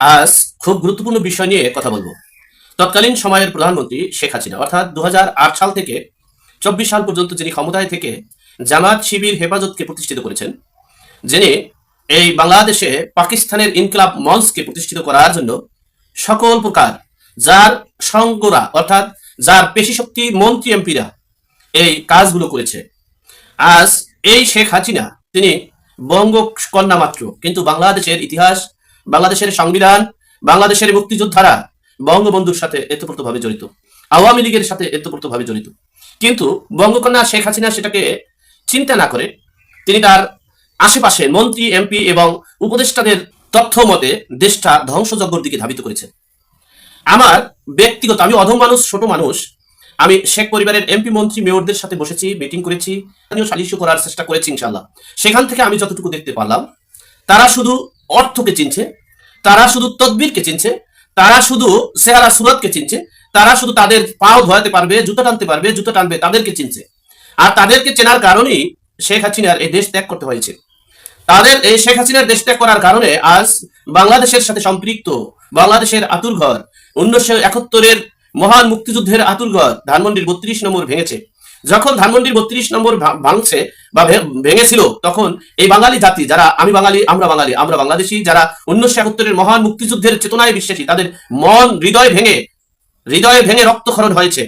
আজ খুব গুরুত্বপূর্ণ বিষয় নিয়ে কথা বলবো। তৎকালীন সময়ের প্রধানমন্ত্রী শেখ হাসিনা অর্থাৎ 2008 সাল থেকে 24 সাল পর্যন্ত যিনি ক্ষমতায় থেকে জামাত শিবির হেফাজতকে প্রতিষ্ঠিত করেছেন, যিনি এই বাংলাদেশে পাকিস্তানের ইনকিলাব মঞ্চকে প্রতিষ্ঠিত করার জন্য সকল প্রকার যার সঙ্গরা অর্থাৎ যার পেশি শক্তি মন্ত্রী এমপিরা এই কাজগুলো করেছে। আজ এই শেখ হাসিনা তিনি বঙ্গ কন্যা মাত্র, কিন্তু বাংলাদেশের ইতিহাস, বাংলাদেশের সংবিধান, বাংলাদেশের মুক্তিযোদ্ধারা বঙ্গবন্ধুর সাথে এতপ্রতভাবে জড়িত, আওয়ামী লীগের সাথে এতপ্রতভাবে জড়িত। কিন্তু বঙ্গকন্যা শেখ হাসিনা সেটাকে চিন্তা না করে তিনি তার আশেপাশে মন্ত্রী এমপি এবং উপদেষ্টাদের তথ্য মতে দেশটা ধ্বংসযজ্ঞের দিকে ধাবিত করেছে। আমার ব্যক্তিগত, আমি অধম মানুষ, ছোট মানুষ, আমি শেখ পরিবারের এমপি মন্ত্রী মেয়রদের সাথে বসেছি, মিটিং করেছি, সালিশ করার চেষ্টা করেছি ইনশাআল্লাহ। সেখান থেকে আমি যতটুকু দেখতে পারলাম, তারা শুধু অর্থকে চিনছে, তারা শুধু তদবিরকে চিনছে, তারা শুধু চেহারা সুরতকে চিনছে, তারা শুধু তাদের পাও ধোয়াতে পারবে, জুতো টানতে পারবে, জুতো টানবে, তাদেরকে চিনছে। আর তাদেরকে চেনার কারণেই শেখ হাসিনার এই দেশ ত্যাগ করতে হয়েছে। তাদের এই শেখ হাসিনার দেশ ত্যাগ করার কারণে আজ বাংলাদেশের সাথে সম্পৃক্ত বাংলাদেশের আতুরঘর 1971-এর মহান মুক্তিযুদ্ধের আতুরঘর ধানমন্ডির 32 নম্বর ভেঙেছে। যখন ধানমন্ডির 32 নম্বর ভাঙছে বা ভেঙেছিল, তখন এই বাঙালি জাতি যারা, আমি বাঙালি, আমরা বাঙালি, আমরা বাংলাদেশি, যারা 1971-এর মহান মুক্তিযুদ্ধের চেতনায় বিশ্বাসী, তাদের মন হৃদয় ভেঙে রক্তক্ষরণ হয়েছে।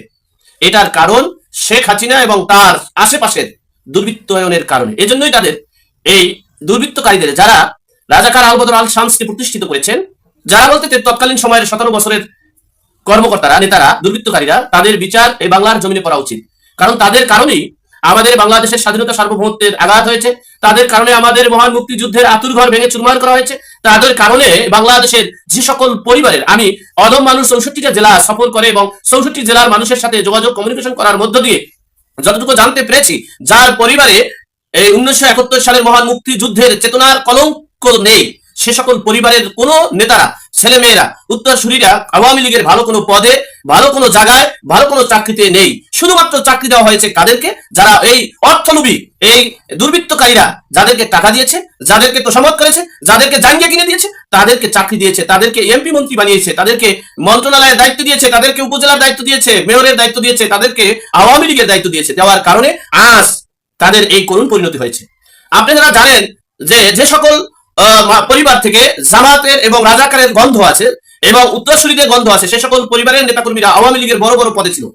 এটার কারণ শেখ হাসিনা এবং তার আশেপাশের দুর্বৃত্তায়নের কারণে। এজন্যই তাদের এই দুর্বৃত্তকারীদের, যারা রাজাকার আল বদর আল শামসকে প্রতিষ্ঠিত করেছেন, যারা বলতে তৎকালীন সময়ের 17 বছরের কর্মকর্তারা, নেতারা, দুর্বৃত্তকারীরা, তাদের বিচার এই বাংলার জমিনে করা উচিত। কারণ তাদের কারণেই আমাদের বাংলাদেশের স্বাধীনতা সার্বভৌমত্বের আঘাত হয়েছে, তাদের কারণে আমাদের মহান মুক্তিযুদ্ধের আতুরঘর ভেঙে চুরমার করা হয়েছে, তাদের কারণে বাংলাদেশের যে সকল পরিবারের, আমি অদম মানুষ 64টা জেলা সফর করে এবং 64 জেলার মানুষের সাথে যোগাযোগ কমিউনিকেশন করার মধ্য দিয়ে যতটুকু জানতে পেরেছি, যার পরিবারে এই 1971 সালের মহান মুক্তিযুদ্ধের চেতনার কলঙ্ক নেই, সে সকল পরিবারের কোন নেতারা, ছেলেমেয়েরা, উত্তরসূরিরা আওয়ামী লীগের ভালো কোনো পদে, ভালো কোনো জায়গায়, ভালো কোনো চাকরিতে নেই। শুধুমাত্র চাকরি দেওয়া হয়েছে কাদেরকে? যারা এই অর্থলোভী, এই দুর্বৃত্তকারীরা যাদেরকে টাকা দিয়েছে, যাদেরকে তোষামত করেছে, যাদেরকে জাঙ্গিয়া কিনে দিয়েছে, তাদেরকে চাকরি দিয়েছে, তাদেরকে এমপি মন্ত্রী বানিয়েছে, তাদেরকে মন্ত্রণালয়ের দায়িত্ব দিয়েছে, তাদেরকে উপজেলার দায়িত্ব দিয়েছে, মেয়রের দায়িত্ব দিয়েছে, তাদেরকে আওয়ামী লীগের দায়িত্ব দিয়েছে। দেওয়ার কারণে আজ তাদের এই করুণ পরিণতি হয়েছে। আপনারা জানেন যে সকল পরিবার থেকে জামাতের এবং রাজাকারের গন্ধ আছে এবং উত্তরসূরিদের গন্ধ আছে, সে সকল পরিবারের নেতাকর্মীরা আওয়ামী লীগের বড় বড় পদে ছিল।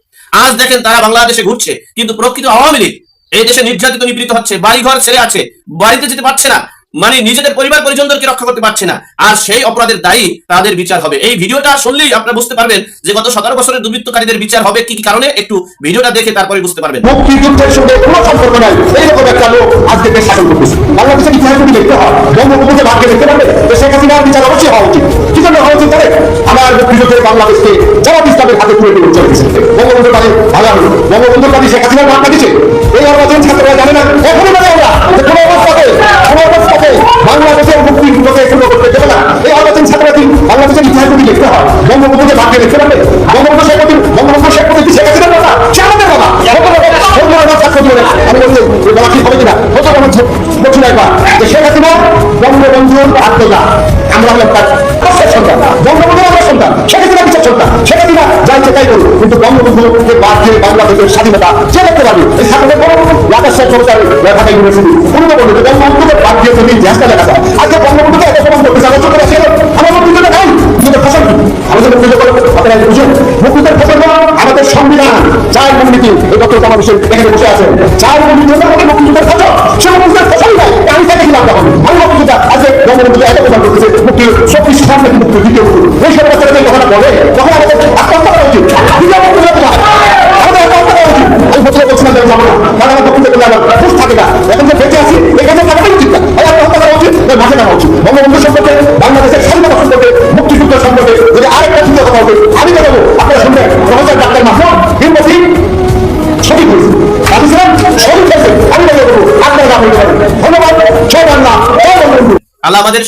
আজ দেখেন তারা বাংলাদেশে ঘুরছে, কিন্তু প্রকৃত আওয়ামী লীগ এই দেশে নির্যাতিত নিপীড়িত হচ্ছে, বাড়িঘর ছেড়ে আছে, বাড়িতে যেতে পারছে না, মানে নিজেদের পরিবার পরিজনদেরকে রক্ষা করতে পারছে না। আর সেই অপরাধের দায়ী তাদের বিচার হবে। এই ভিডিওটা শুনলেই আপনারা বুঝতে পারবেন যে গত 17 বছরের দুর্বৃত্তকারীদের বিচার হবে কি কি কারণে। একটু ভিডিওটা দেখে তারপরে বুঝতে পারবেন। মুক্তিযুদ্ধের সঙ্গে কোনো সম্পর্ক নাই এইরকম একটা লোক আজকে দেশ শাসন করতেছে। বাংলাদেশের ইতিহাস যদি দেখতে হয়, বঙ্গবন্ধুকে ভাগ্যে দেখতে পারবে যে শেখ হাসিনার বিচার অবশ্যই হওয়া উচিত। কি জন্য হওয়া উচিত? আমার মুক্তিযুদ্ধের বাংলাদেশকে জামাত ইসলামের হাতে তুলে দিতে চলেছে। বঙ্গবন্ধুর কাছে ভালো হলো, বঙ্গবন্ধুর কাছে শেখ হাসিনার ভাগ দিচ্ছে। এই অবদান ছাত্ররা জানে না, এখনই মানে আমরা কোনো অবস্থাতে বাংলাদেশের মুক্তিযুদ্ধকে পূর্ণ করতে দেবে না। এই অবদান ছাত্ররা বাংলাদেশের ইতিহাস যদি দেখতে হয়, বঙ্গবন্ধুকে ভাগ্যে দেখতে পারবে। বঙ্গবন্ধু শেখ মুজিব শেখ হাসিনার কথা, সে আমাদের কথা। আমি বলছি বলা ঠিক হবে কিনা, বলছি একবার যে শেখ হাসিনা বঙ্গবন্ধুর আত্মজা, আমরা হলাম তার সন্তান, বঙ্গবন্ধুর আমরা সন্তান, শেখ হাসিনা কিসের সন্তান? শেখ হাসিনা যাই চেকাই করুন, কিন্তু বঙ্গবন্ধুকে বাদ দিয়ে বাংলাদেশের স্বাধীনতা সে দেখতে পারবে। এই ছাত্রদের বড় রাকেশ সরকার ঢাকা ইউনিভার্সিটি পূর্ণবন্ধু বঙ্গবন্ধুকে বাদ দিয়ে তুমি ইতিহাসটা লেখা যায়। আজকে বঙ্গবন্ধুকে এত সমাজ করতে চাওয়া করে আসে আমার মুক্তিযুদ্ধ নাই, মুক্তিযুদ্ধের ফসল কি? আমাদের মুক্তিযুদ্ধ আপনারা বুঝেন, মুক্তিযুদ্ধের ফসল আমাদের সংবিধান, চার মূলনীতি, এই ডক্টর কামাল হোসেন এখানে বসে আছেন, চার মূলনীতি আমাদের মুক্তিযুদ্ধের ফসল। সে মুক্তিযুদ্ধের ফসল নাই, আমি তাকে খিলাফ তখন আমি মুক্তিযুদ্ধ আজকে বঙ্গবন্ধুকে এত প্রদান করতেছে মুক্তি 24 সাল থেকে মুক্তি দ্বিতীয় এই সব বাচ্চারা যখন বলে তখন আমাদের আত্মহত্যা করা উচিত। দ্বিতীয় মুক্তিযুদ্ধ আমাদের আত্মহত্যা করা উচিত। আমি বছরে বলছিলাম যে যাবো না, কারণ আমার বক্তব্য করলে আমার খুশ থাকে না। এখন যে বেঁচে আছি এখানে থাকাটাই উচিত না, এই আত্মহত্যা করা উচিত, মাঠে নামা উচিত। বঙ্গবন্ধু সম্পর্কে, বাংলাদেশের স্বাধীনতা সম্পর্কে, মুক্তিযুদ্ধ সম্পর্কে যদি আরেকটা চিন্তা কথা হবে, আমি জানাবো আপনারা শুনবেন প্রফেসর ডাক্তার মাহমুদ হিমতি শহীদ হয়েছে, পাকিস্তান শহীদ হয়েছে, আমি জানাবো আপনারা নাম হইতে পারেন। ধন্যবাদ। জয় বাংলা, জয় বঙ্গবন্ধু। আল্লাহ আমাদের